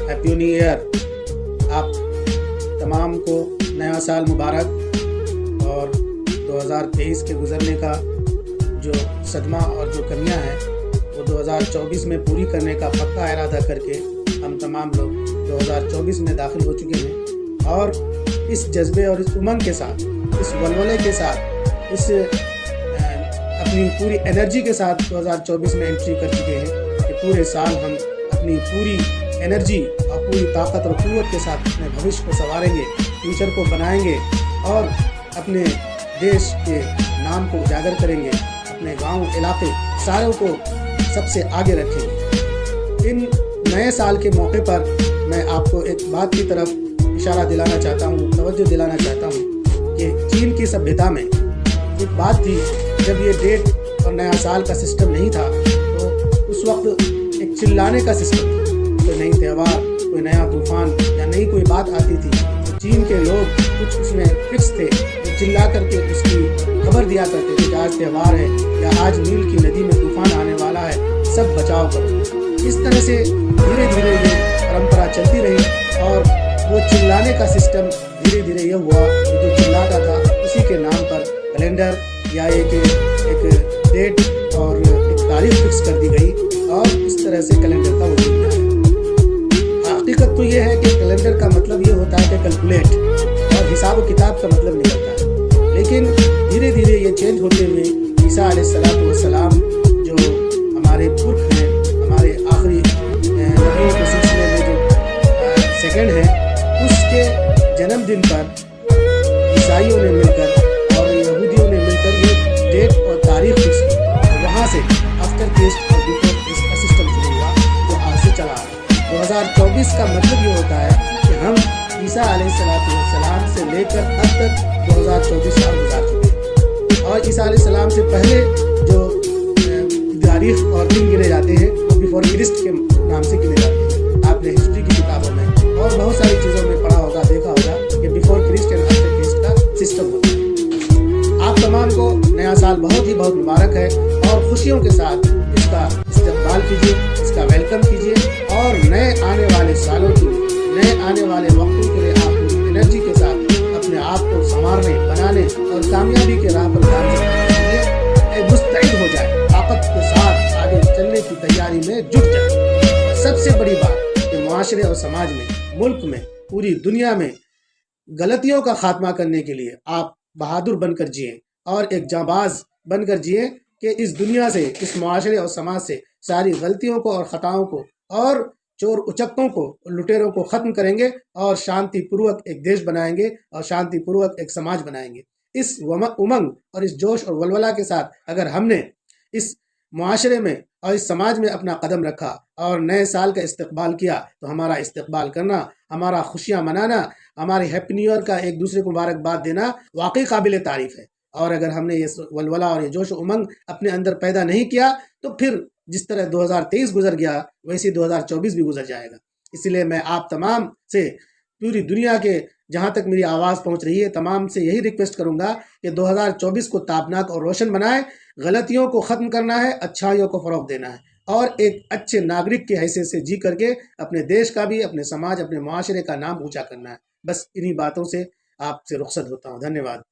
Happy new year. آپ تمام کو نیا سال مبارک. اور 2023 کے گزرنے کا جو صدمہ اور جو کمیاں ہیں وہ 2024 میں پوری کرنے کا پکا ارادہ کر کے ہم تمام لوگ 2024 میں داخل ہو چکے ہیں. اور اس جذبے اور اس امنگ کے ساتھ، اس ولولے کے ساتھ، اس اپنی پوری انرجی کے ساتھ 2024 میں انٹری کر چکے ہیں کہ پورے سال ہم اپنی پوری انرجی اور پوری طاقت اور قوت کے ساتھ اپنے بھوشیہ کو سنواریں گے، فیوچر کو بنائیں گے اور اپنے دیش کے نام کو اجاگر کریں گے، اپنے گاؤں علاقے ساروں کو سب سے آگے رکھیں گے. ان نئے سال کے موقع پر میں آپ کو ایک بات کی طرف اشارہ دلانا چاہتا ہوں، توجہ دلانا چاہتا ہوں کہ چین کی سبھیتا میں ایک بات تھی. جب یہ ڈیٹ اور نیا سال کا سسٹم نہیں تھا تو اس وقت ایک چلانے کا سسٹم تھا. کوئی نئی تہوار، کوئی نیا طوفان یا نئی کوئی بات آتی تھی تو چین کے لوگ کچھ اس میں فکس تھے، چلا کر کے اس کی خبر دیا کرتے تھے کہ آج تہوار ہے یا آج نیل کی ندی میں طوفان آنے والا ہے، سب بچاؤ کرو. اس طرح سے دھیرے دھیرے یہ پرمپرا چلتی رہی اور وہ چلانے کا سسٹم دھیرے دھیرے یہ ہوا کہ جو چلاتا تھا اسی کے نام پر کیلنڈر یا ایک ڈیٹ اور ایک تاریخ فکس کر دی گئی اور اس طرح سے کیلنڈر کا وجود میں آیا. حقیقت تو یہ ہے کہ کیلنڈر کا مطلب یہ ہوتا ہے کہ کیلکولیٹ، اور حساب و کتاب کا مطلب نکلتا ہے. لیکن دھیرے دھیرے یہ چینج ہوتے ہوئے عیسیٰ علیہ السلام جو ہمارے پرکھ ہیں، ہمارے آخری نبیوں کے سلسلے میں جو سیکنڈ ہے، اس کے جنم دن پر عیسائیوں نے مل کر اور یہودیوں نے مل کر یہ ڈیٹ اور تاریخ فکس کی اور وہاں سے آفٹر کرسٹ اور بیفور کرسٹ کا سسٹم شروع ہوا جو آج سے چلا آ رہا ہے. 2024 کا مطلب یہ ہوتا ہے کہ ہم عیسیٰ علیہ السلام سے لے کر اب تک 2024 سال گزار چکے ہیں. اور عیسیٰ علیہ السلام سے پہلے جو تاریخ اور دن گنے جاتے ہیں وہ بیفور کرسٹ کے نام سے گنے جاتے ہیں. آپ نے ہسٹری کی کتابوں میں اور بہت ساری چیزوں میں پڑھا ہوگا، دیکھا ہوگا کہ بیفور کرسٹ اور آفٹر کرسٹ کا سسٹم ہوتا ہے. آپ تمام کو نیا سال بہت مبارک ہے اور خوشیوں کے ساتھ اس کا استقبال کیجیے، اس کا ویلکم کیجیے اور نئے آنے والے سالوں کے لیے، نئے آنے والے وقتوں کے لیے آپ پوری انرجی کے ساتھ اپنے آپ کو سنوارنے، بنانے اور کامیابی کے راہ پر گامزن کرنے کے لیے مستعد ہو جائے، طاقت کے ساتھ آگے چلنے کی تیاری میں جٹ جائے. سب سے بڑی بات کہ معاشرے اور سماج میں، ملک میں، پوری دنیا میں غلطیوں کا خاتمہ کرنے کے لیے آپ بہادر بن کر جئیں اور ایک جانباز بن کر جئیں کہ اس دنیا سے، اس معاشرے اور سماج سے ساری غلطیوں کو اور خطاؤں کو اور چور اچکوں کو، لٹیروں کو ختم کریں گے اور شانتی پوروک ایک دیش بنائیں گے اور شانتی پوروک ایک سماج بنائیں گے. اس امنگ اور اس جوش اور ولولہ کے ساتھ اگر ہم نے اس معاشرے میں اور اس سماج میں اپنا قدم رکھا اور نئے سال کا استقبال کیا تو ہمارا استقبال کرنا، ہمارا خوشیاں منانا، ہماری ہیپی نیو ایئر کا ایک دوسرے کو مبارکباد دینا واقعی قابل تعریف ہے. اور اگر ہم نے یہ ولولہ اور یہ جوش و امنگ اپنے اندر پیدا نہیں کیا تو پھر جس طرح 2023 گزر گیا ویسے 2024 بھی گزر جائے گا. اس لیے میں آپ تمام سے، پوری دنیا کے جہاں تک میری آواز پہنچ رہی ہے، تمام سے یہی ریکویسٹ کروں گا کہ 2024 کو تابناک اور روشن بنائیں. غلطیوں کو ختم کرنا ہے، اچھائیوں کو فروغ دینا ہے اور ایک اچھے ناگرک کی حیثیت سے جی کر کے اپنے دیش کا بھی، اپنے سماج، اپنے معاشرے کا نام اونچا کرنا ہے. بس انہی باتوں سے آپ سے رخصت ہوتا ہوں. دھنیہ واد.